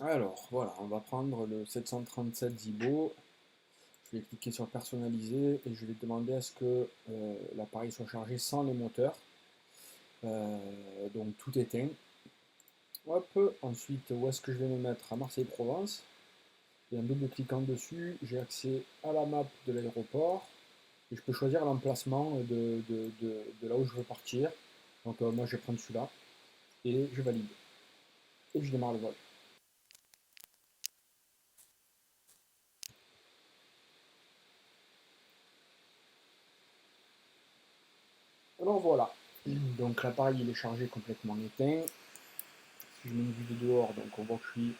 Alors, voilà, on va prendre le 737 Zibo. Je vais cliquer sur personnaliser et je vais demander à ce que l'appareil soit chargé sans les moteurs. Donc tout éteint. Hop, ensuite, où est-ce que je vais me mettre? À Marseille-Provence. Et en double cliquant dessus, j'ai accès à la map de l'aéroport. Et je peux choisir l'emplacement de là où je veux partir. Donc moi, je vais prendre celui-là. Et je valide. Et je démarre le vol. Alors voilà. Donc l'appareil il est chargé complètement éteint. Si je mets une vue de dehors, donc on voit que je suis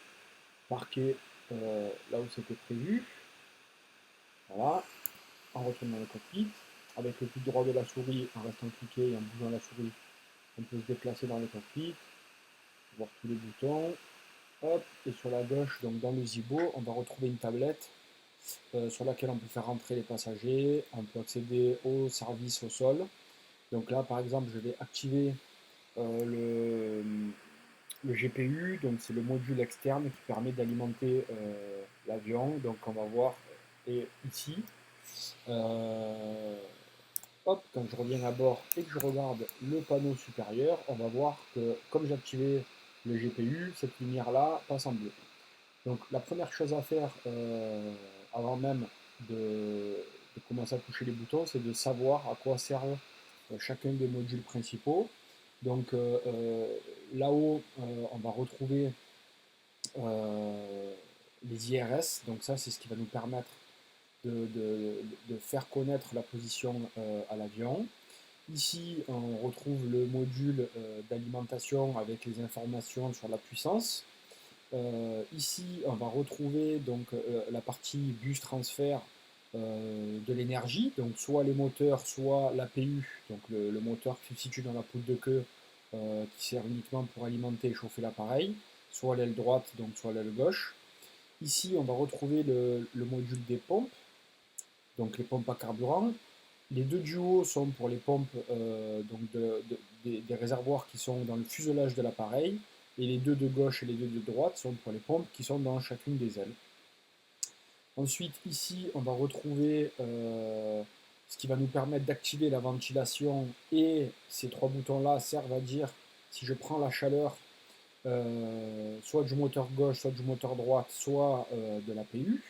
marqué là où c'était prévu. Voilà, on retourne dans le cockpit. Avec le clic droit de la souris, en restant cliqué et en bougeant la souris, on peut se déplacer dans le cockpit, voir tous les boutons. Hop, et sur la gauche, donc dans le Zibo, on va retrouver une tablette sur laquelle on peut faire rentrer les passagers, on peut accéder au service au sol. Donc là, par exemple, je vais activer le GPU, donc c'est le module externe qui permet d'alimenter l'avion. Donc on va voir et ici, euh, hop, quand je reviens à bord et que je regarde le panneau supérieur, on va voir que comme j'ai activé le GPU, cette lumière-là passe en bleu. Donc la première chose à faire avant même de, de commencer à toucher les boutons, c'est de savoir à quoi servent chacun des modules principaux. Donc là-haut, on va retrouver les IRS. Donc ça, c'est ce qui va nous permettre de faire connaître la position à l'avion. Ici, on retrouve le module d'alimentation avec les informations sur la puissance. Ici, on va retrouver donc la partie bus transfert de l'énergie, donc soit les moteurs, soit l'APU, donc le moteur qui se situe dans la poule de queue qui sert uniquement pour alimenter et chauffer l'appareil, soit l'aile droite, donc soit l'aile gauche. Ici, on va retrouver le module des pompes, donc les pompes à carburant. Les deux du haut sont pour les pompes donc des réservoirs qui sont dans le fuselage de l'appareil, et les deux de gauche et les deux de droite sont pour les pompes qui sont dans chacune des ailes. Ensuite, ici, on va retrouver ce qui va nous permettre d'activer la ventilation, et ces trois boutons-là servent à dire si je prends la chaleur soit du moteur gauche, soit du moteur droite, soit de la PU.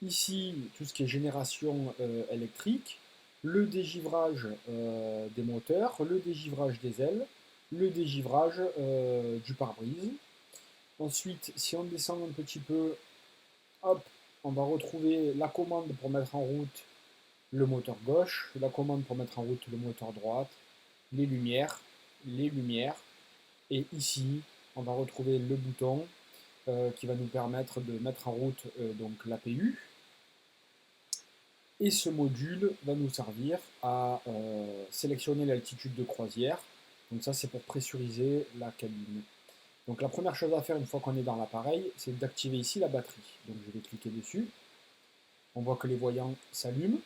Ici, tout ce qui est génération électrique, le dégivrage des moteurs, le dégivrage des ailes, le dégivrage du pare-brise. Ensuite, si on descend un petit peu, hop, on va retrouver la commande pour mettre en route le moteur gauche, la commande pour mettre en route le moteur droite, les lumières, et ici, on va retrouver le bouton qui va nous permettre de mettre en route donc l'APU. Et ce module va nous servir à sélectionner l'altitude de croisière. Donc ça, c'est pour pressuriser la cabine. Donc la première chose à faire une fois qu'on est dans l'appareil, c'est d'activer ici la batterie. Donc je vais cliquer dessus. On voit que les voyants s'allument.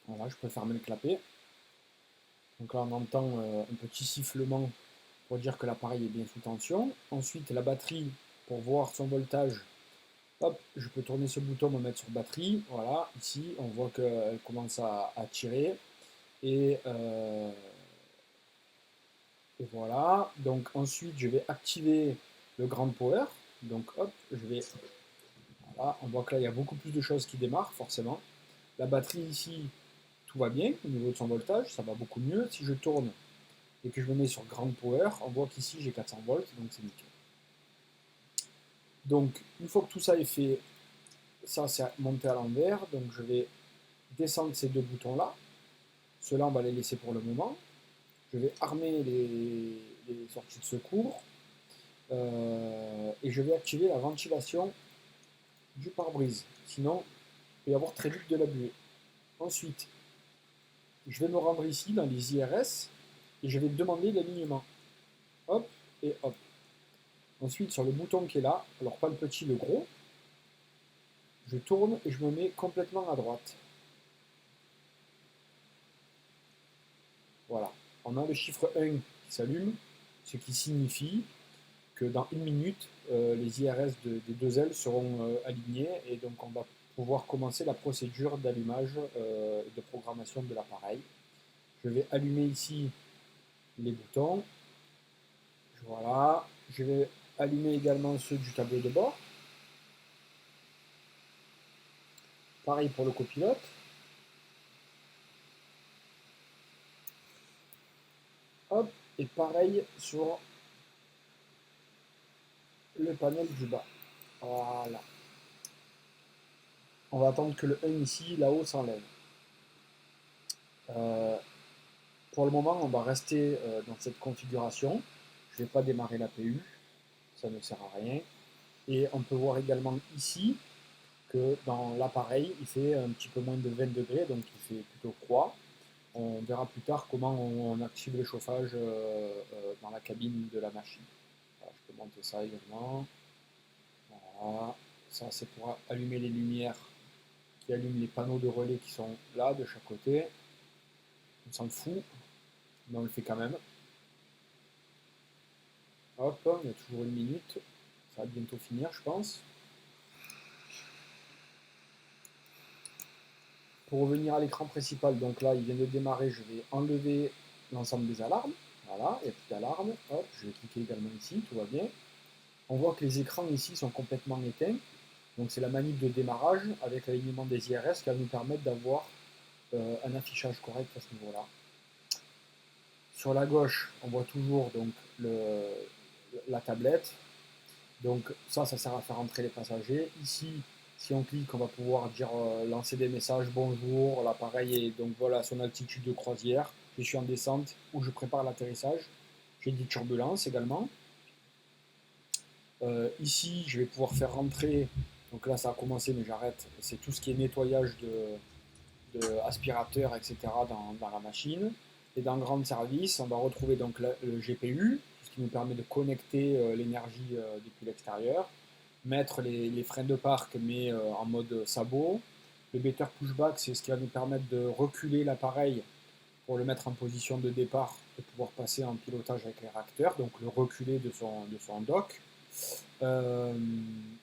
Voilà, je peux fermer le clapet. Donc là, on entend un petit sifflement pour dire que l'appareil est bien sous tension. Ensuite, la batterie, pour voir son voltage, hop, je peux tourner ce bouton, me mettre sur batterie. Voilà, ici, on voit qu'elle commence à tirer. Et, euh, et voilà. Donc ensuite, je vais activer le Grand Power. Donc hop, je vais. Voilà, on voit que là, il y a beaucoup plus de choses qui démarrent, forcément. La batterie ici, tout va bien au niveau de son voltage, ça va beaucoup mieux. Si je tourne et que je me mets sur Grand Power, on voit qu'ici j'ai 400 volts, donc c'est nickel. Donc une fois que tout ça est fait, ça c'est monté à l'envers, donc je vais descendre ces deux boutons-là. Ceux-là, on va les laisser pour le moment. Je vais armer les sorties de secours. Et je vais activer la ventilation du pare-brise. Sinon, il peut y avoir très vite de la buée. Ensuite, je vais me rendre ici dans les IRS et je vais demander l'alignement. Hop et hop. Ensuite, sur le bouton qui est là, alors pas le petit, le gros, je tourne et je me mets complètement à droite. Voilà. On a le chiffre 1 qui s'allume, ce qui signifie que dans une minute, les IRS des deux ailes seront alignés et donc on va pouvoir commencer la procédure d'allumage et de programmation de l'appareil. Je vais allumer ici les boutons. Voilà. Je vais allumer également ceux du tableau de bord. Pareil pour le copilote. Hop, et pareil sur le panel du bas. Voilà. On va attendre que le 1 ici, là-haut, s'enlève. Pour le moment, on va rester dans cette configuration. Je ne vais pas démarrer la PU, ça ne sert à rien. Et on peut voir également ici que dans l'appareil, il fait un petit peu moins de 20 degrés, donc il fait plutôt froid. On verra plus tard comment on active le chauffage dans la cabine de la machine. Voilà, je peux monter ça également. Voilà. Ça, c'est pour allumer les lumières qui allument les panneaux de relais qui sont là, de chaque côté. On s'en fout, mais on le fait quand même. Hop, il y a toujours une minute. Ça va bientôt finir, je pense. Pour revenir à l'écran principal, donc là, il vient de démarrer. Je vais enlever l'ensemble des alarmes. Voilà, il n'y a plus d'alarme. Hop, je vais cliquer également ici, tout va bien. On voit que les écrans ici sont complètement éteints. Donc c'est la manip de démarrage avec l'alignement des IRS qui va nous permettre d'avoir un affichage correct à ce niveau-là. Sur la gauche, on voit toujours donc, la tablette. Donc ça sert à faire entrer les passagers. Ici, si on clique, on va pouvoir dire lancer des messages, bonjour, l'appareil est donc voilà son altitude de croisière, je suis en descente ou je prépare l'atterrissage. J'ai dit turbulence également. Ici, je vais pouvoir faire rentrer, donc là ça a commencé mais j'arrête, c'est tout ce qui est nettoyage de aspirateur, etc. dans la machine. Et dans Grand Service, on va retrouver donc le GPU, ce qui nous permet de connecter l'énergie depuis l'extérieur, mettre les freins de parc mais en mode sabot. Le better pushback, c'est ce qui va nous permettre de reculer l'appareil pour le mettre en position de départ et pouvoir passer en pilotage avec les réacteurs, donc le reculer de son dock.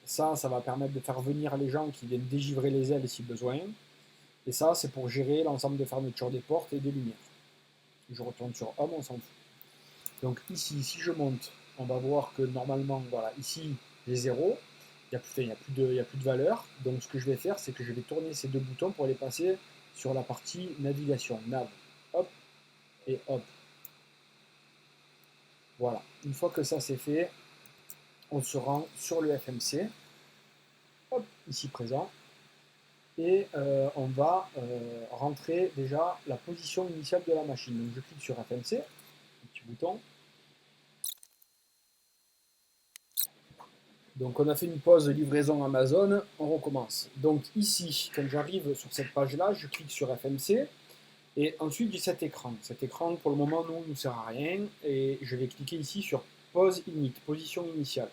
Ça va permettre de faire venir les gens qui viennent dégivrer les ailes si besoin. Et ça, c'est pour gérer l'ensemble des fermetures des portes et des lumières. Je retourne sur Home, on s'en fout. Donc ici, si je monte, on va voir que normalement, voilà, ici, j'ai 0. Il n'y a plus de valeur. Donc ce que je vais faire, c'est que je vais tourner ces deux boutons pour les passer sur la partie navigation, nav. Hop, et hop. Voilà. Une fois que ça c'est fait, on se rend sur le FMC. Hop, ici présent. Et on va rentrer déjà la position initiale de la machine. Donc je clique sur FMC, un petit bouton. Donc on a fait une pause de livraison Amazon, on recommence. Donc ici, quand j'arrive sur cette page-là, je clique sur FMC et ensuite j'ai cet écran. Cet écran, pour le moment, non, ne nous sert à rien et je vais cliquer ici sur pause init, position initiale.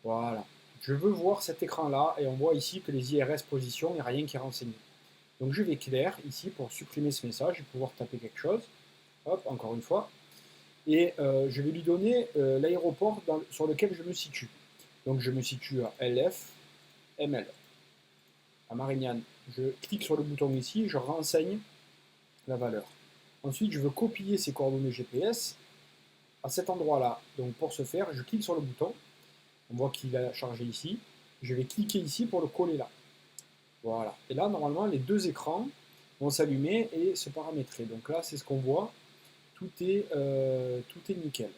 Voilà. Je veux voir cet écran-là et on voit ici que les IRS position, il n'y a rien qui est renseigné. Donc je vais clair ici pour supprimer ce message et pouvoir taper quelque chose. Hop, encore une fois. Et je vais lui donner l'aéroport sur lequel je me situe. Donc je me situe à LF, ML, à Marignane. Je clique sur le bouton ici, je renseigne la valeur. Ensuite, je veux copier ces coordonnées GPS à cet endroit-là. Donc pour ce faire, je clique sur le bouton. On voit qu'il a chargé ici. Je vais cliquer ici pour le coller là. Voilà. Et là, normalement, les deux écrans vont s'allumer et se paramétrer. Donc là, c'est ce qu'on voit. Tout est nickel.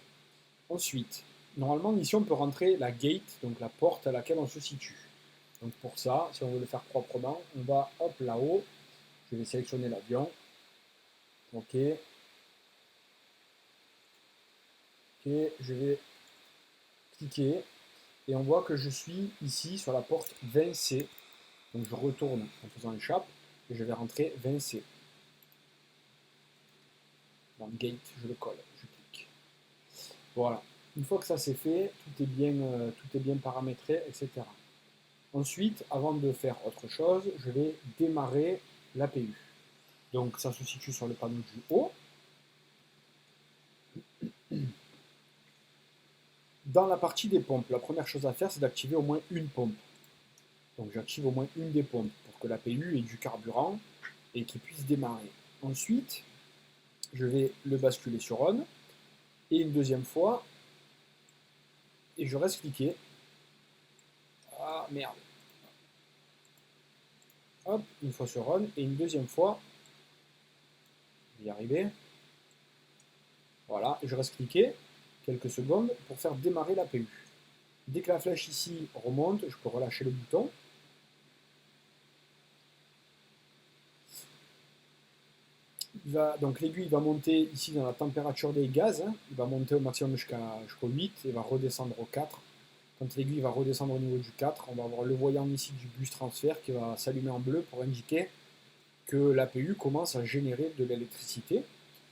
Ensuite, normalement, ici, on peut rentrer la gate, donc la porte à laquelle on se situe. Donc pour ça, si on veut le faire proprement, on va hop là-haut. Je vais sélectionner l'avion. Ok. Ok, je vais cliquer et on voit que je suis ici sur la porte 20C. Donc je retourne en faisant échappe et je vais rentrer 20C. Dans gate, je le colle, je clique. Voilà. Une fois que ça c'est fait, tout est bien paramétré, etc. Ensuite, avant de faire autre chose, je vais démarrer l'APU. Donc ça se situe sur le panneau du haut. Dans la partie des pompes, la première chose à faire, c'est d'activer au moins une pompe. Donc j'active au moins une des pompes pour que l'APU ait du carburant et qu'il puisse démarrer. Ensuite, je vais le basculer sur on et une deuxième fois et je reste cliqué. Ah merde. Hop, une fois sur on et une deuxième fois. Je vais y arriver. Voilà, et je reste cliqué quelques secondes pour faire démarrer l'APU. Dès que la flèche ici remonte, je peux relâcher le bouton. Donc l'aiguille va monter ici dans la température des gaz, hein. Il va monter au maximum jusqu'au 8 et va redescendre au 4. Quand l'aiguille va redescendre au niveau du 4, on va avoir le voyant ici du bus transfert qui va s'allumer en bleu pour indiquer que l'APU commence à générer de l'électricité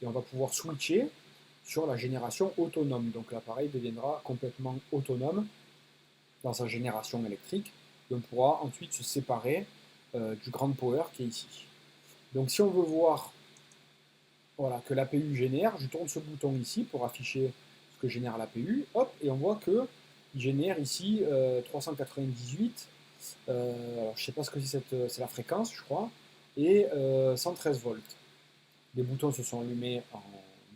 et on va pouvoir switcher sur la génération autonome. Donc l'appareil deviendra complètement autonome dans sa génération électrique et on pourra ensuite se séparer du grand power qui est ici. Donc si on veut voir voilà, que l'APU génère, je tourne ce bouton ici pour afficher ce que génère l'APU, hop, et on voit que il génère ici 398, alors je ne sais pas ce que c'est la fréquence, je crois, et 113 volts. Les boutons se sont allumés en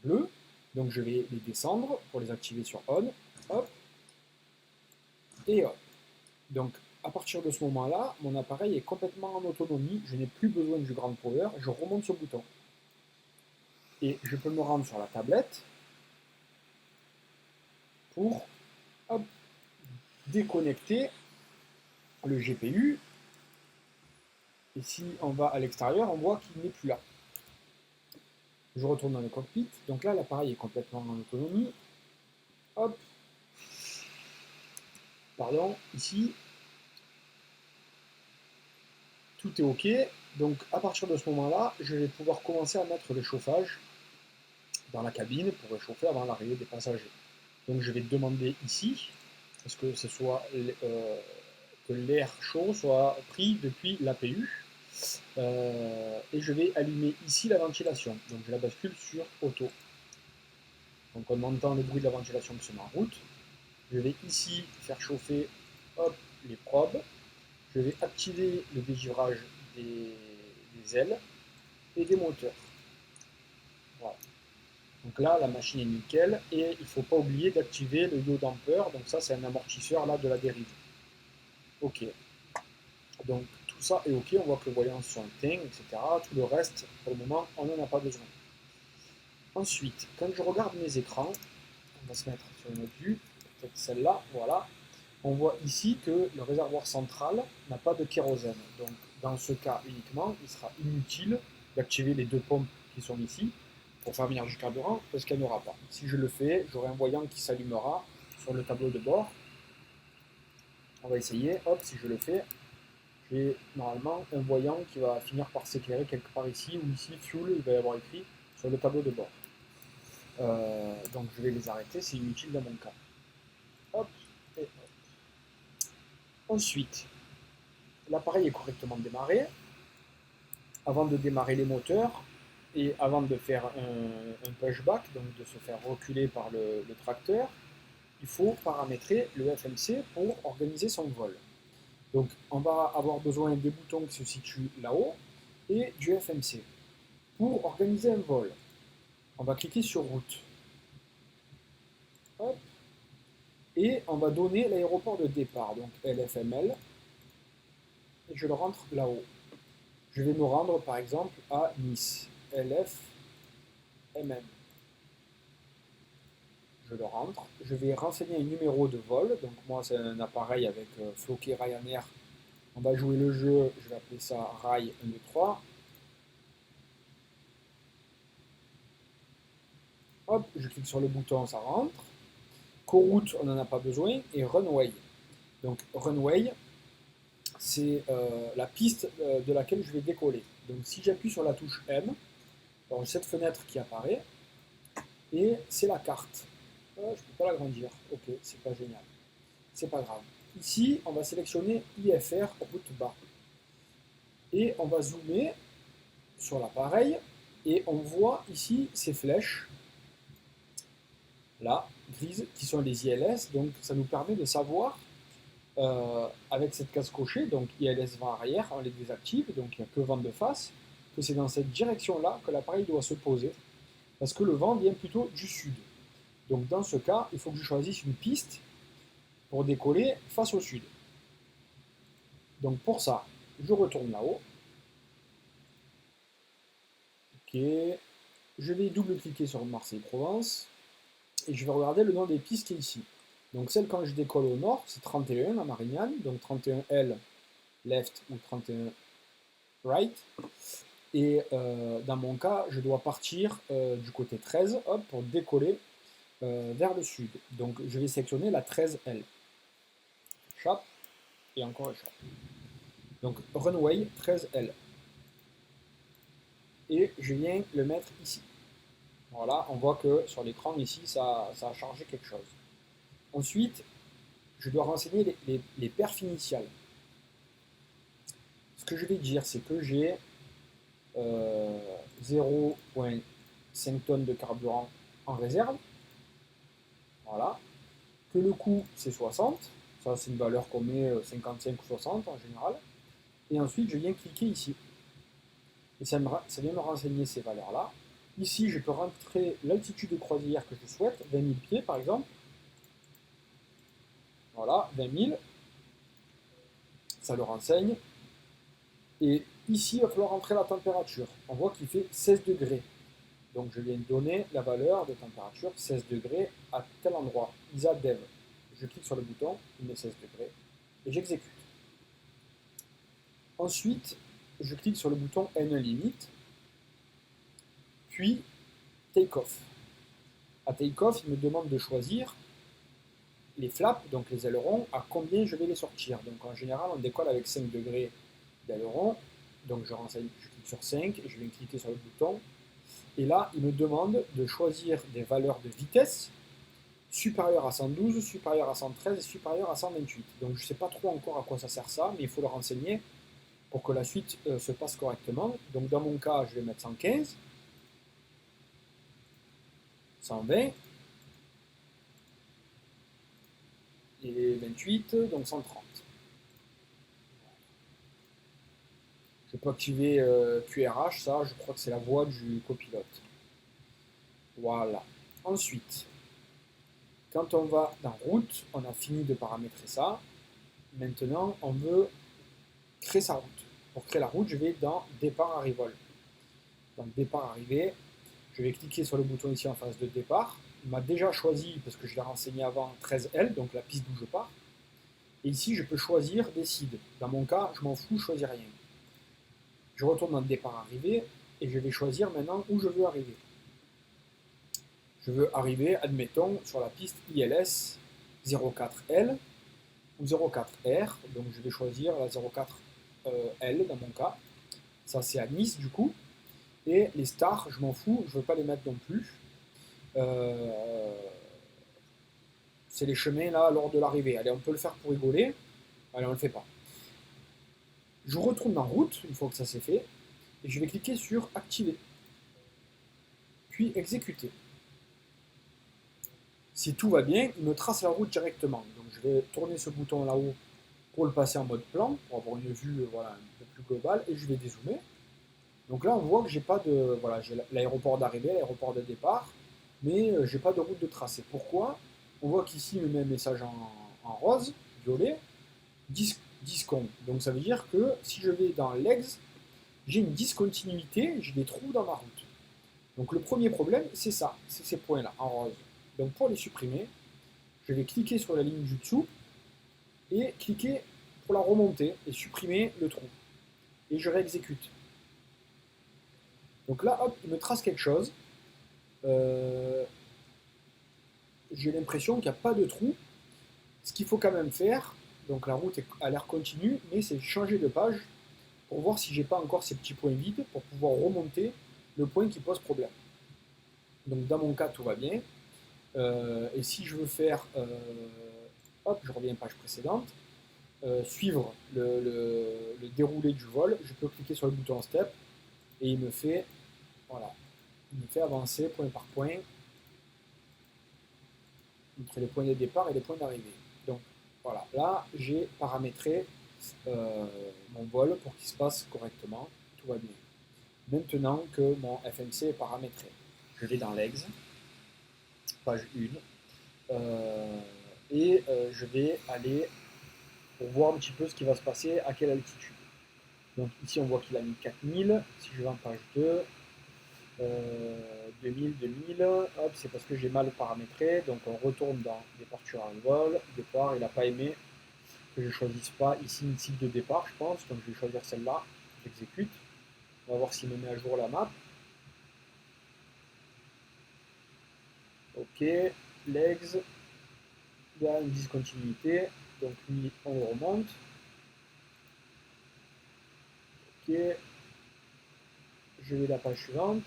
bleu, donc je vais les descendre pour les activer sur on, hop, et hop. Donc à partir de ce moment-là, mon appareil est complètement en autonomie, je n'ai plus besoin du grand power, je remonte ce bouton. Et je peux me rendre sur la tablette pour hop, déconnecter le GPU. Et si on va à l'extérieur, on voit qu'il n'est plus là. Je retourne dans le cockpit. Donc là, l'appareil est complètement en autonomie. Hop. Pardon, ici. Tout est OK. Donc à partir de ce moment-là, je vais pouvoir commencer à mettre le chauffage dans la cabine pour réchauffer avant l'arrivée des passagers. Donc je vais demander ici, parce que ce soit que l'air chaud soit pris depuis l'APU. Et je vais allumer ici la ventilation. Donc je la bascule sur auto. Donc on entend le bruit de la ventilation qui se met en route. Je vais ici faire chauffer hop, les probes. Je vais activer le dégivrage des ailes et des moteurs. Voilà. Donc là, la machine est nickel. Et il ne faut pas oublier d'activer le yaw damper. Donc ça, c'est un amortisseur là de la dérive. OK. Donc tout ça est OK. On voit que le voyant sont éteints, etc. Tout le reste, pour le moment, on n'en a pas besoin. Ensuite, quand je regarde mes écrans, on va se mettre sur une autre vue, peut-être celle-là, voilà. On voit ici que le réservoir central n'a pas de kérosène. Donc dans ce cas uniquement, il sera inutile d'activer les deux pompes qui sont ici pour faire venir du carburant parce qu'il n'y en aura pas. Si je le fais, j'aurai un voyant qui s'allumera sur le tableau de bord. On va essayer, hop, si je le fais, j'ai normalement un voyant qui va finir par s'éclairer quelque part ici ou ici, fuel, il va y avoir écrit sur le tableau de bord. Donc je vais les arrêter, c'est inutile dans mon cas. Hop, et hop. Ensuite, l'appareil est correctement démarré. Avant de démarrer les moteurs et avant de faire un pushback, donc de se faire reculer par le tracteur, il faut paramétrer le FMC pour organiser son vol. Donc on va avoir besoin des boutons qui se situent là-haut et du FMC. Pour organiser un vol, on va cliquer sur route. Hop. Et on va donner l'aéroport de départ, donc LFML, et je le rentre là-haut. Je vais me rendre par exemple à Nice, LFMM. Je le rentre, je vais renseigner un numéro de vol, donc moi c'est un appareil avec floqué Ryanair. On va jouer le jeu, je vais appeler ça Rai 1, 2, 3. Hop, je clique sur le bouton, ça rentre. Coroute, on n'en a pas besoin, et Runway. Donc Runway, c'est la piste de laquelle je vais décoller. Donc si j'appuie sur la touche M, alors j'ai cette fenêtre qui apparaît, et c'est la carte. Je ne peux pas l'agrandir, ok, c'est pas génial. C'est pas grave. Ici, on va sélectionner IFR route bas. Et on va zoomer sur l'appareil, et on voit ici ces flèches là, grises, qui sont les ILS. Donc ça nous permet de savoir, avec cette case cochée, donc ILS vent arrière, on les désactive, donc il n'y a que vent de face, que c'est dans cette direction-là que l'appareil doit se poser, parce que le vent vient plutôt du sud. Donc dans ce cas, il faut que je choisisse une piste pour décoller face au sud. Donc pour ça, je retourne là-haut. Ok. Je vais double-cliquer sur Marseille-Provence et je vais regarder le nom des pistes qui est ici. Donc celle quand je décolle au nord, c'est 31 à Marignane, donc 31L left ou 31 right. Et dans mon cas, je dois partir du côté 13 hop, pour décoller vers le sud. Donc je vais sélectionner la 13L. Échappe et encore échappe. Donc runway 13L. Et je viens le mettre ici. Voilà, on voit que sur l'écran ici, ça a chargé quelque chose. Ensuite, je dois renseigner les perfs initiales. Ce que je vais dire, c'est que j'ai 0,5 tonnes de carburant en réserve. Voilà. Que le coût, c'est 60. Ça, c'est une valeur qu'on met 55 ou 60 en général. Et ensuite, je viens cliquer ici. Et ça vient me renseigner ces valeurs-là. Ici, je peux rentrer l'altitude de croisière que je souhaite, 20 000 pieds par exemple. Voilà, 20 000. Ça le renseigne. Et ici, il va falloir rentrer la température. On voit qu'il fait 16 degrés. Donc je viens de donner la valeur de température 16 degrés à tel endroit. ISA dev. Je clique sur le bouton, il met 16 degrés et j'exécute. Ensuite, je clique sur le bouton N limit, puis take off. À take off, il me demande de choisir les flaps, donc les ailerons, à combien je vais les sortir. Donc en général, on décolle avec 5 degrés d'aileron. Donc je clique sur 5 et je viens cliquer sur le bouton. Et là, il me demande de choisir des valeurs de vitesse supérieures à 112, supérieures à 113 et supérieures à 128. Donc je ne sais pas trop encore à quoi ça sert ça, mais il faut le renseigner pour que la suite se passe correctement. Donc dans mon cas, je vais mettre 115, 120 et 28, donc 130. Je peux activer QRH, ça je crois que c'est la voix du copilote. Voilà. Ensuite, quand on va dans route, on a fini de paramétrer ça. Maintenant, on veut créer sa route. Pour créer la route, je vais dans départ arrival. Donc départ arrivé, je vais cliquer sur le bouton ici en face de départ. Il m'a déjà choisi, parce que je l'ai renseigné avant, 13L, donc la piste d'où je pars. Et ici, je peux choisir décide. Dans mon cas, je m'en fous, je choisis rien. Je retourne dans le départ arrivé et je vais choisir maintenant où je veux arriver. Je veux arriver, admettons, sur la piste ILS 04L ou 04R. Donc je vais choisir la 04L dans mon cas. Ça c'est à Nice du coup. Et les stars, je m'en fous, je ne veux pas les mettre non plus. C'est les chemins là lors de l'arrivée. Allez, on peut le faire pour rigoler. Allez, on ne le fait pas. Je retourne en route, une fois que ça c'est fait, et je vais cliquer sur activer. Puis exécuter. Si tout va bien, il me trace la route directement. Donc je vais tourner ce bouton là-haut pour le passer en mode plan, pour avoir une vue voilà, un peu plus globale, et je vais dézoomer. Donc là, on voit que j'ai pas de. Voilà, j'ai l'aéroport d'arrivée, l'aéroport de départ, mais j'ai pas de route de tracé. Pourquoi? On voit qu'ici, il me met un message en rose, violet, discount. Donc ça veut dire que si je vais dans legs, j'ai une discontinuité, j'ai des trous dans ma route. Donc le premier problème, c'est ça, c'est ces points-là, en rose. Donc pour les supprimer, je vais cliquer sur la ligne du dessous et cliquer pour la remonter et supprimer le trou. Et je réexécute. Donc là, hop, il me trace quelque chose. J'ai l'impression qu'il n'y a pas de trou. Ce qu'il faut quand même faire, donc la route a l'air continue, mais c'est changer de page pour voir si j'ai pas encore ces petits points vides pour pouvoir remonter le point qui pose problème. Donc dans mon cas, tout va bien. Et si je veux faire, hop, je reviens à la page précédente, suivre le déroulé du vol, je peux cliquer sur le bouton step et il me fait, voilà, il me fait avancer point par point. entre les points de départ et les points d'arrivée. Donc voilà, là j'ai paramétré mon vol pour qu'il se passe correctement, tout va bien. Maintenant que mon FMC est paramétré, je vais dans l'EGS, page 1, je vais aller pour voir un petit peu ce qui va se passer à quelle altitude. Donc ici on voit qu'il a mis 4000, si je vais en page 2, 2000, hop, c'est parce que j'ai mal paramétré, donc on retourne dans Departure Arrival, départ, il n'a pas aimé que je ne choisisse pas ici une cible de départ, je pense, donc je vais choisir celle-là, j'exécute, on va voir s'il me met à jour la map. Ok, legs, il y a une discontinuité, donc lui on le remonte. Ok, je vais à la page suivante,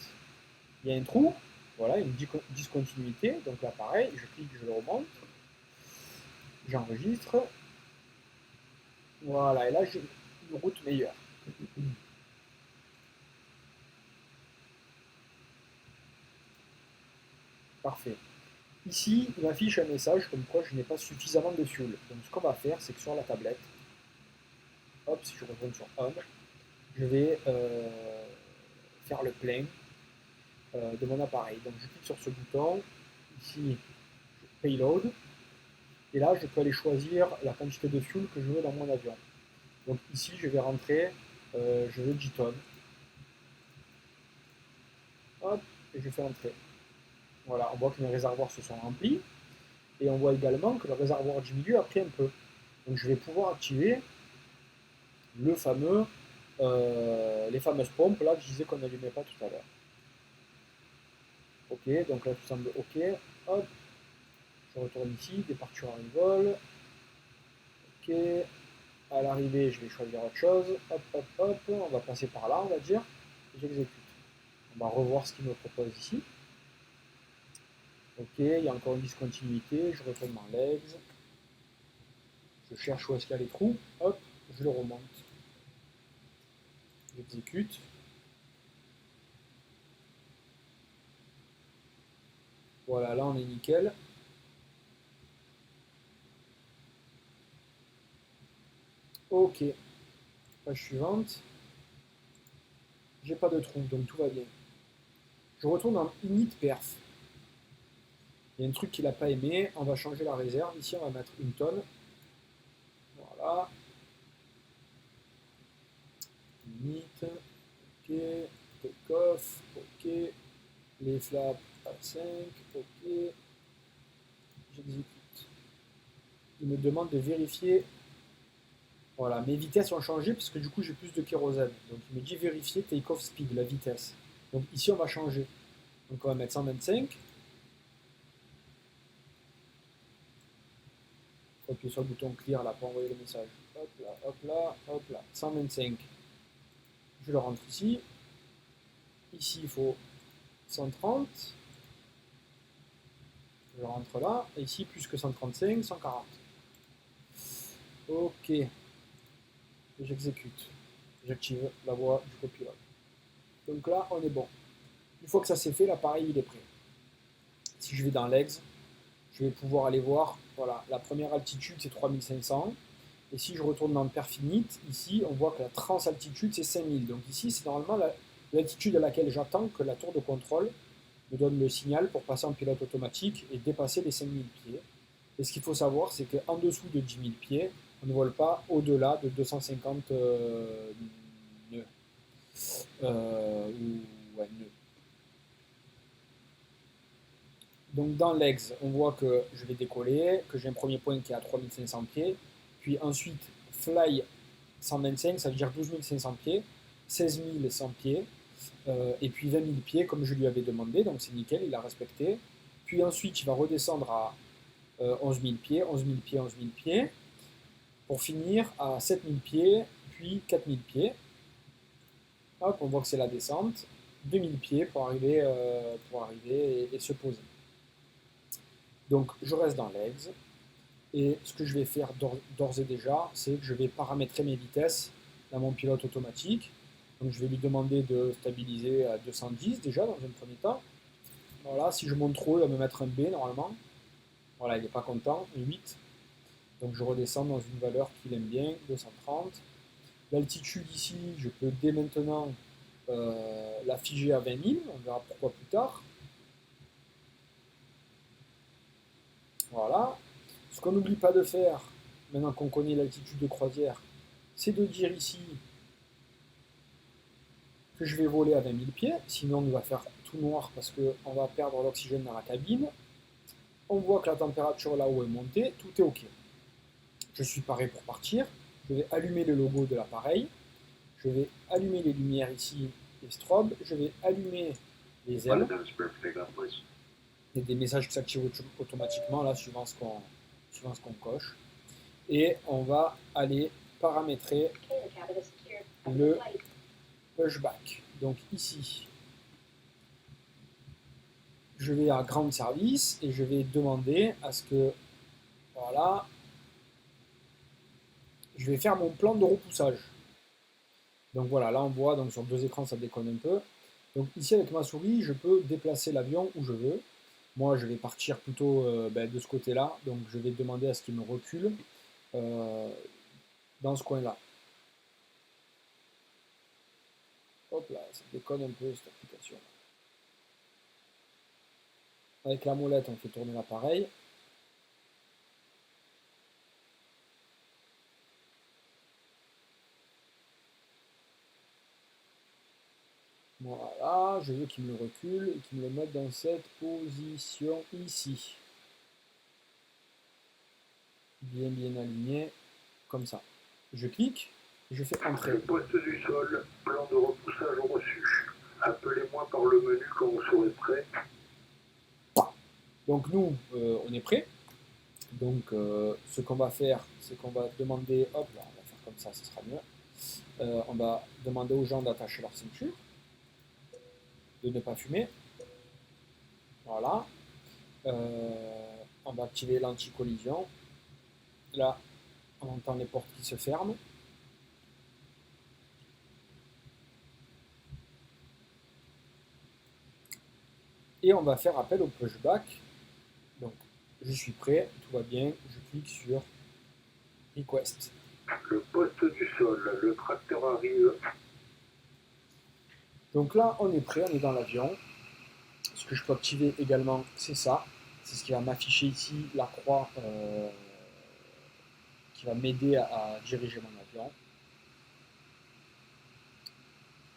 il y a un trou, voilà, une discontinuité, donc là pareil, je clique, je le remonte, j'enregistre, voilà, et là j'ai une route meilleure. Parfait. Ici, il m'affiche un message comme quoi je n'ai pas suffisamment de fuel. Donc ce qu'on va faire, c'est que sur la tablette, hop, si je retourne sur Home, je vais faire le plein de mon appareil. Donc je clique sur ce bouton, ici, Payload, et là je peux aller choisir la quantité de fuel que je veux dans mon avion. Donc ici, je vais rentrer, je veux 10 tonnes. Hop, et je fais entrer. Voilà, on voit que mes réservoirs se sont remplis, et on voit également que le réservoir du milieu a pris un peu. Donc je vais pouvoir activer le fameux, les fameuses pompes là que je disais qu'on n'allumait pas tout à l'heure. Ok, donc là tout semble ok. Hop, je retourne ici, Departure Arrival. Ok, à l'arrivée je vais choisir autre chose. Hop, hop, hop, on va passer par là, on va dire. J'exécute. On va revoir ce qu'il me propose ici. Ok, il y a encore une discontinuité, je retourne dans legs. Je cherche où est-ce qu'il y a les trous. Hop, je le remonte. J'exécute. Voilà, là on est nickel. Ok, page suivante. J'ai pas de trou, donc tout va bien. Je retourne dans init perf. Il y a un truc qu'il n'a pas aimé, on va changer la réserve. Ici, on va mettre une tonne. Voilà. Init, ok. Take-off, ok. Les flaps à 5, ok. J'exécute. Il me demande de vérifier. Voilà, mes vitesses ont changé parce que du coup, j'ai plus de kérosène. Donc, il me dit vérifier take-off speed, la vitesse. Donc, ici, on va changer. Donc, on va mettre 125. Faut appuyer sur le bouton clear là pour envoyer le message. Hop là, hop là, hop là. 125. Je le rentre ici. Ici, il faut 130. Je le rentre là. Et ici, plus que 135, 140. Ok. J'exécute. J'active la voix du copilote. Donc là, on est bon. Une fois que ça c'est fait, l'appareil il est prêt. Si je vais dans l'EGS, je vais pouvoir aller voir, voilà, la première altitude c'est 3500. Et si je retourne dans le Perfinit, ici on voit que la transaltitude c'est 5000. Donc ici c'est normalement l'altitude à laquelle j'attends que la tour de contrôle me donne le signal pour passer en pilote automatique et dépasser les 5000 pieds. Et ce qu'il faut savoir, c'est qu'en dessous de 10 000 pieds, on ne vole pas au-delà de 250 nœuds. Ouais, nœuds. Donc dans l'EGS, on voit que je vais décoller, que j'ai un premier point qui est à 3500 pieds, puis ensuite fly 125, ça veut dire 12 500 pieds, 16 100 pieds, et puis 20 000 pieds comme je lui avais demandé, donc c'est nickel, il a respecté. Puis ensuite, il va redescendre à 11 000 pieds, 11 000 pieds, 11 000 pieds, pour finir à 7 000 pieds, puis 4 000 pieds. Hop, on voit que c'est la descente, 2 000 pieds pour arriver et se poser. Donc je reste dans l'EGS, et ce que je vais faire d'ores et déjà, c'est que je vais paramétrer mes vitesses dans mon pilote automatique. Donc je vais lui demander de stabiliser à 210 déjà dans un premier temps. Voilà, si je monte trop, il va me mettre un B normalement. Voilà, il n'est pas content, 8. Donc je redescends dans une valeur qu'il aime bien, 230. L'altitude ici, je peux dès maintenant la figer à 20 000, on verra pourquoi plus tard. Voilà. Ce qu'on n'oublie pas de faire, maintenant qu'on connaît l'altitude de croisière, c'est de dire ici que je vais voler à 20 000 pieds, sinon on va faire tout noir parce qu'on va perdre l'oxygène dans la cabine. On voit que la température là-haut est montée, tout est OK. Je suis paré pour partir, je vais allumer le logo de l'appareil, je vais allumer les lumières ici, les strobes, je vais allumer les ailes. Il y a des messages qui s'activent automatiquement là, suivant ce qu'on coche. Et on va aller paramétrer le pushback. Donc ici, je vais à Ground Service et je vais demander à ce que, voilà, je vais faire mon plan de repoussage. Donc voilà, là on voit donc sur deux écrans ça déconne un peu. Donc ici avec ma souris, je peux déplacer l'avion où je veux. Moi je vais partir plutôt de ce côté-là, donc je vais demander à ce qu'il me recule dans ce coin-là. Hop là, ça déconne un peu cette application. Avec la molette, on fait tourner l'appareil. Voilà, je veux qu'il me le recule et qu'il me le mette dans cette position ici. Bien aligné, comme ça. Je clique, je fais entrer. Le poste du sol, plan de repoussage reçu. Appelez-moi par le menu quand vous serez prêt. Donc nous, on est prêt. Donc ce qu'on va faire, c'est qu'on va demander, hop là, on va faire comme ça, ce sera mieux. On va demander aux gens d'attacher leur ceinture, de ne pas fumer. Voilà. On va activer l'anti-collision. Là, on entend les portes qui se ferment. Et on va faire appel au pushback. Donc, je suis prêt, tout va bien. Je clique sur Request. Le poste du sol, le tracteur arrive. Donc là, on est prêt, on est dans l'avion. Ce que je peux activer également, c'est ça. C'est ce qui va m'afficher ici, la croix qui va m'aider à diriger mon avion.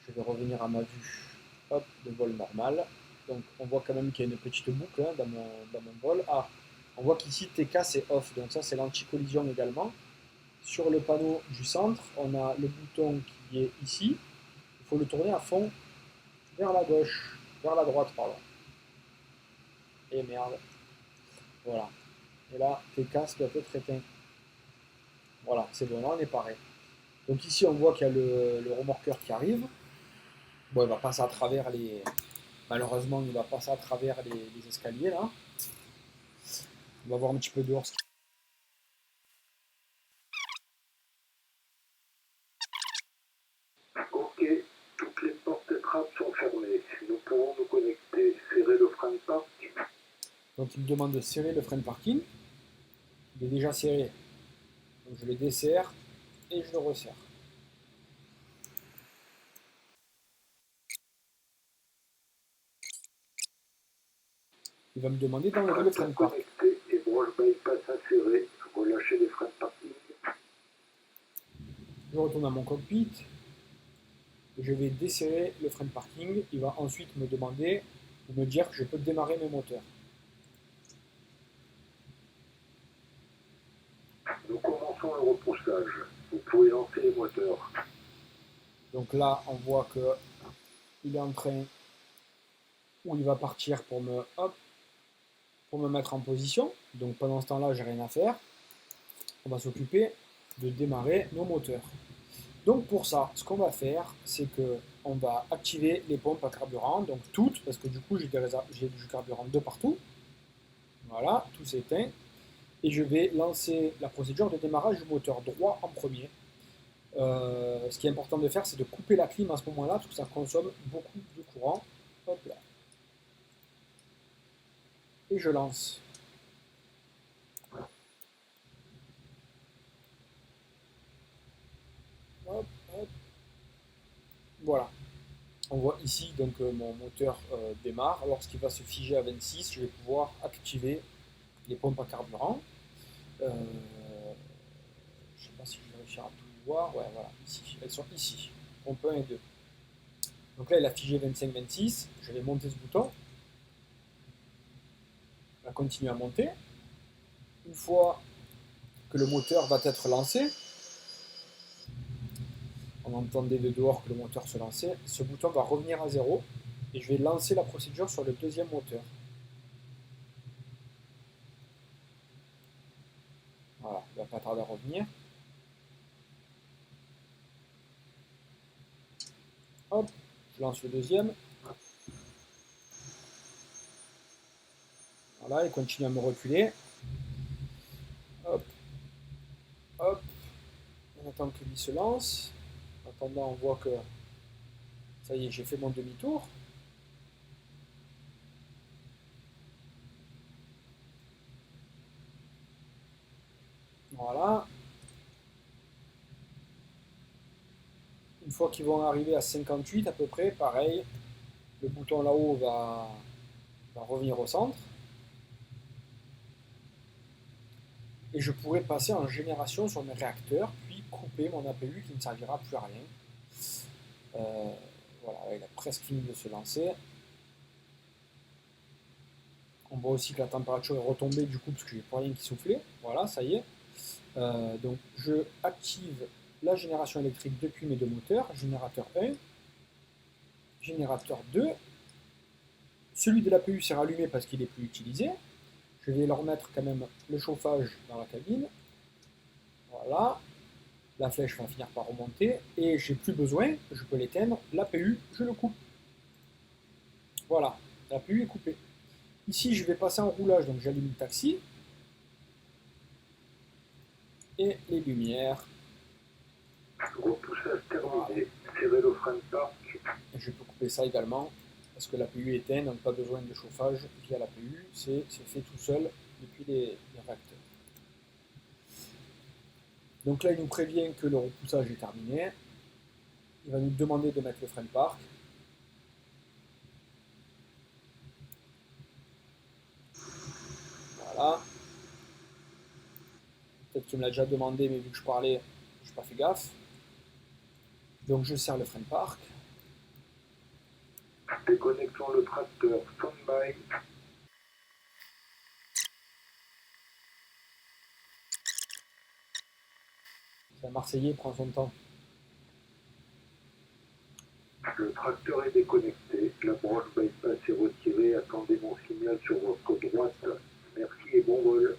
Je vais revenir à ma vue de vol normal. Donc on voit quand même qu'il y a une petite boucle dans mon vol. Ah, on voit qu'ici TK c'est off, donc ça c'est l'anti-collision également. Sur le panneau du centre, on a le bouton qui est ici. Il faut le tourner à fond vers la gauche, vers la droite, pardon. Et merde. Voilà. Et là, TK doit être éteint. Voilà, c'est bon, là on est pareil. Donc ici on voit qu'il y a le remorqueur qui arrive. Bon, il va passer à travers les. Malheureusement, il va passer à travers les escaliers là. On va voir un petit peu dehors ce qui. Ok, toutes les portes et trappes sont fermées. Nous pouvons nous connecter. Serrez le frein de parc. Donc il me demande de serrer le frein de parking. Il est déjà serré. Donc je le desserre et je le resserre. Il va me demander d'enlever le frein de parc. Connecté et branche bypass inséré. Relâchez les freins de parking. Je retourne à mon cockpit. Je vais desserrer le frein de parking. Il va ensuite me demander de me dire que je peux démarrer mes moteurs. Nous commençons le repoussage. Vous pouvez lancer les moteurs. Donc là, on voit que il est en train où il va partir pour me mettre en position. Donc pendant ce temps-là, j'ai rien à faire. On va s'occuper de démarrer nos moteurs. Donc pour ça, ce qu'on va faire, c'est que on va activer les pompes à carburant, donc toutes, parce que du coup j'ai du carburant de partout. Voilà, tout s'éteint. Et je vais lancer la procédure de démarrage du moteur droit en premier. Ce qui est important de faire, c'est de couper la clim à ce moment-là, parce que ça consomme beaucoup de courant. Hop là. Et je lance. On voit ici donc mon moteur démarre. Lorsqu'il va se figer à 26, je vais pouvoir activer les pompes à carburant. Je ne sais pas si je vais réussir à tout voir. Ouais, voilà, ici. Elles sont ici. Pompe 1 et 2. Donc là, il a figé 25-26. Je vais monter ce bouton. On va continuer à monter. Une fois que le moteur va être lancé, on entendait de dehors que le moteur se lançait, ce bouton va revenir à 0 et je vais lancer la procédure sur le deuxième moteur. Voilà, il ne va pas tarder à revenir. Hop, je lance le deuxième. Voilà, il continue à me reculer. Hop, hop. On attend que lui se lance. En attendant, on voit que ça y est, j'ai fait mon demi-tour. Voilà. Une fois qu'ils vont arriver à 58 à peu près, pareil, le bouton là-haut va revenir au centre. Et je pourrais passer en génération sur mes réacteurs, puis couper mon APU qui ne servira plus à rien. Voilà, il a presque fini de se lancer. On voit aussi que la température est retombée du coup parce que j'ai plus rien qui soufflait. Voilà, ça y est. Donc je active la génération électrique depuis mes deux moteurs, générateur 1, générateur 2. Celui de l'APU s'est rallumé parce qu'il n'est plus utilisé. Je vais leur mettre quand même le chauffage dans la cabine. Voilà. La flèche va finir par remonter et j'ai plus besoin, je peux l'éteindre. L'APU, je le coupe. Voilà, l'APU est coupé. Ici, je vais passer en roulage, donc j'allume le taxi. Et les lumières. Repoussage terminé. Serrez le frein de parc. Et je peux couper ça également, parce que l'APU est éteint, donc pas besoin de chauffage via l'APU. C'est fait tout seul depuis les réacteurs. Donc là, il nous prévient que le repoussage est terminé. Il va nous demander de mettre le frein de parc. Voilà. Peut-être qu'il me l'a déjà demandé, mais vu que je parlais, je n'ai pas fait gaffe. Donc je serre le frein de parc. Déconnectons le tracteur. Stand-by. C'est un Marseillais, prend son temps. Le tracteur est déconnecté. La branche bypass est retirée. Attendez mon signal sur votre droite. Merci et bon vol.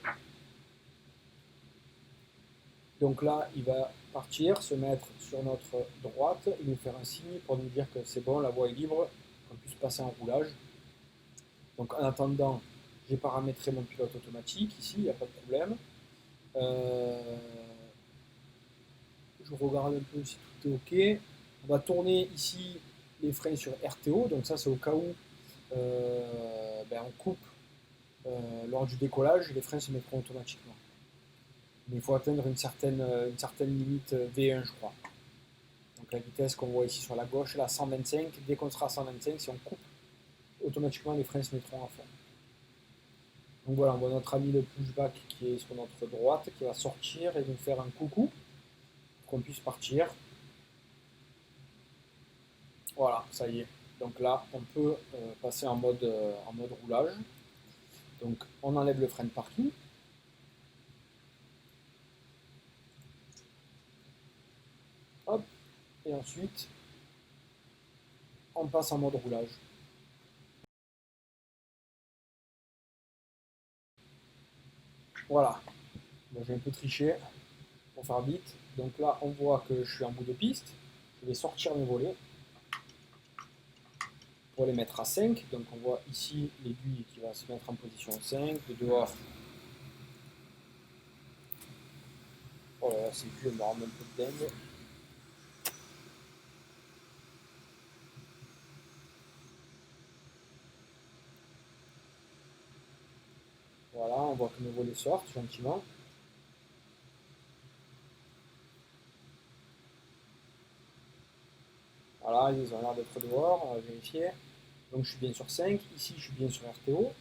Donc là, il va partir, se mettre sur notre droite et nous faire un signe pour nous dire que c'est bon, la voie est libre, qu'on puisse passer en roulage. Donc en attendant, j'ai paramétré mon pilote automatique ici, il n'y a pas de problème. Je regarde un peu si tout est OK. On va tourner ici les freins sur RTO, donc ça c'est au cas où on coupe lors du décollage, les freins se mettront automatiquement. Mais il faut atteindre une certaine limite V1, je crois. Donc la vitesse qu'on voit ici sur la gauche, là 125, dès qu'on sera à 125, si on coupe, automatiquement les freins se mettront à fond. Donc voilà, on voit notre ami le pushback qui est sur notre droite, qui va sortir et nous faire un coucou, pour qu'on puisse partir. Voilà, ça y est. Donc là, on peut passer en mode roulage. Donc on enlève le frein de parking. Hop, et ensuite, on passe en mode roulage. Voilà, bon, j'ai un peu triché pour faire vite. Donc là, on voit que je suis en bout de piste. Je vais sortir mes volets pour les mettre à 5. Donc on voit ici l'aiguille qui va se mettre en position 5. De dehors, oh là là, c'est plus, elle me rend un peu de dingue. Voilà, on voit que mes volets sortent gentiment. Voilà, Voilà, ils ont l'air d'être dehors, on va vérifier. Donc je suis bien sur 5, ici je suis bien sur RTO.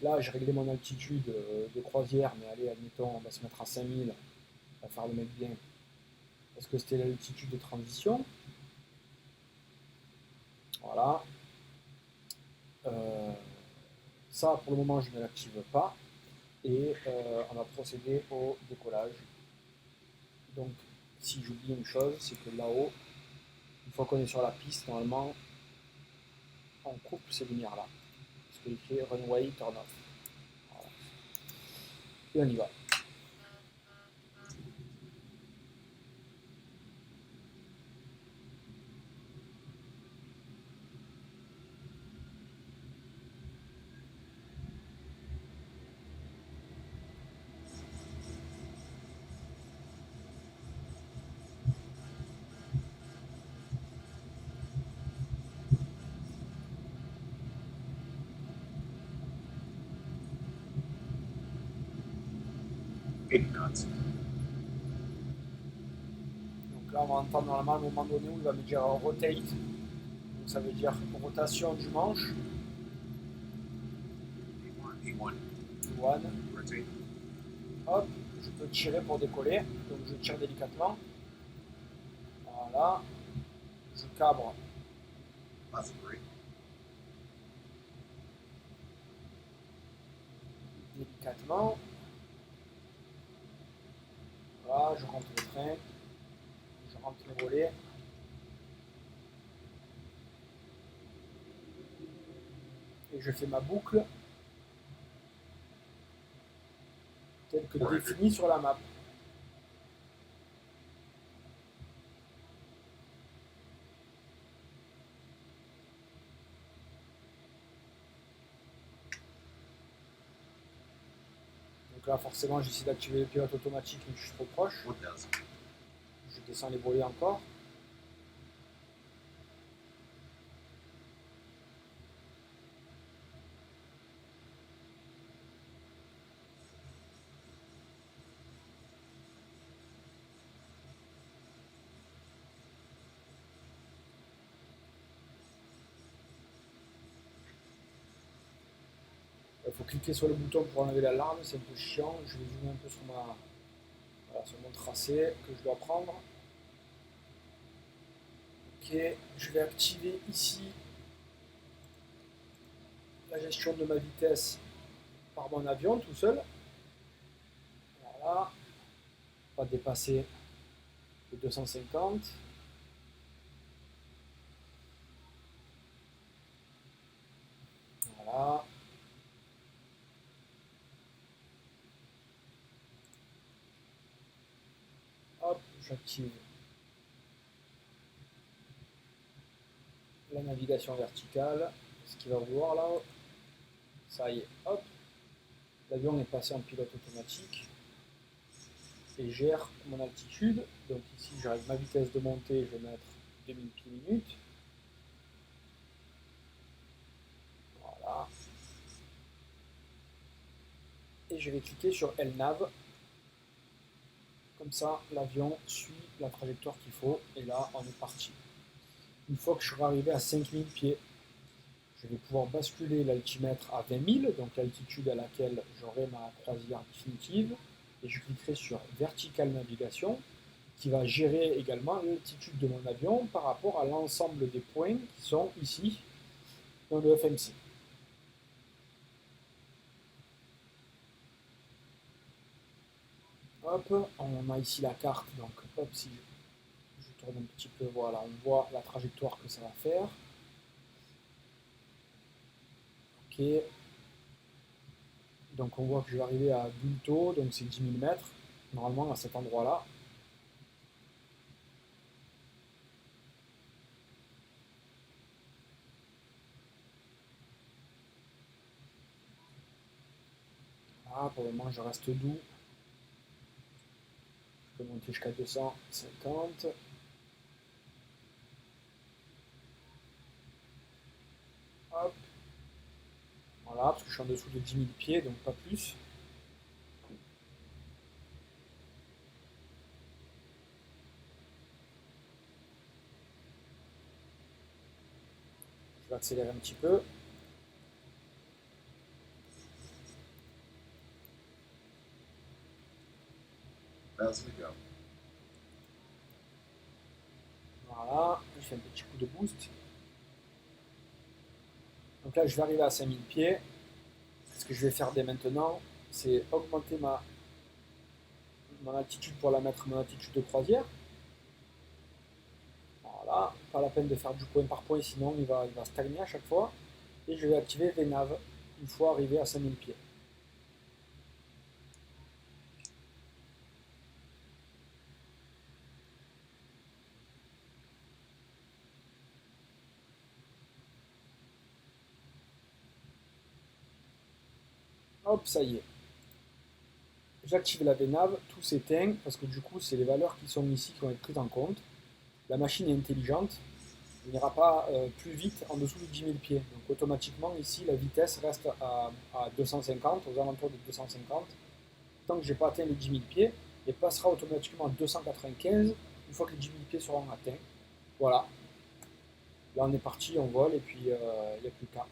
Là j'ai réglé mon altitude de croisière, mais allez, admettons, on va se mettre à 5000, on va faire le mec bien. Parce que c'était l'altitude de transition. Voilà. Ça pour le moment je ne l'active pas. Et on va procéder au décollage. Donc si j'oublie une chose, c'est que là-haut, une fois qu'on est sur la piste, normalement, on coupe ces lumières-là. Parce qu'il fait runway turn off. Voilà. Et on y va. Donc là, on va entendre normalement à un moment donné où il va me dire rotate. Donc ça veut dire rotation du manche. One. Hop, je peux tirer pour décoller. Donc je tire délicatement. Voilà. Je cabre. Délicatement. Voilà, je rentre le train. Je rentre les volets. Et je fais ma boucle telle que définie sur la map. Donc là, forcément, j'essaie d'activer le pilote automatique, mais je suis trop proche. Je descends les volets encore. Il faut cliquer sur le bouton pour enlever l'alarme, c'est un peu chiant. Je vais zoomer un peu sur, voilà, sur mon tracé que je dois prendre. Ok, je vais activer ici la gestion de ma vitesse par mon avion tout seul. Voilà, pas dépasser les 250. Voilà. Hop, j'active la navigation verticale. Ce qu'il va vouloir là, ça y est, hop, l'avion est passé en pilote automatique et gère mon altitude. Donc ici, j'arrive ma vitesse de montée, je vais mettre 2000 pieds minutes. Voilà. Et je vais cliquer sur LNAV. Comme ça, l'avion suit la trajectoire qu'il faut. Et là, on est parti. Une fois que je serai arrivé à 5000 pieds, je vais pouvoir basculer l'altimètre à 20 000, donc l'altitude à laquelle j'aurai ma croisière définitive. Et je cliquerai sur Vertical Navigation, qui va gérer également l'altitude de mon avion par rapport à l'ensemble des points qui sont ici dans le FMC. Hop, on a ici la carte, donc hop, si je tourne un petit peu, voilà, on voit la trajectoire que ça va faire. Ok, donc on voit que je vais arriver à Bulto, donc c'est 10 000 mètres, normalement à cet endroit-là. Ah, pour le moment je reste doux. Je peux monter jusqu'à 250. Hop. Voilà, parce que je suis en dessous de 10 000 pieds, donc pas plus. accélérer un petit peu. Voilà, je fais un petit coup de boost. Donc là, je vais arriver à 5000 pieds. Ce que je vais faire dès maintenant, c'est augmenter mon altitude pour la mettre mon altitude de croisière. Voilà, pas la peine de faire du point par point, sinon il va stagner à chaque fois. Et je vais activer VNAV une fois arrivé à 5000 pieds. Hop, ça y est. J'active la VNAV, tout s'éteint, parce que du coup, c'est les valeurs qui sont ici qui vont être prises en compte. La machine est intelligente, il n'ira pas plus vite en dessous de 10 000 pieds. Donc automatiquement, ici, la vitesse reste à 250, aux alentours de 250. Tant que je n'ai pas atteint les 10 000 pieds, et passera automatiquement à 295 une fois que les 10 000 pieds seront atteints. Voilà. Là, on est parti, on vole, et puis il n'y a plus qu'à.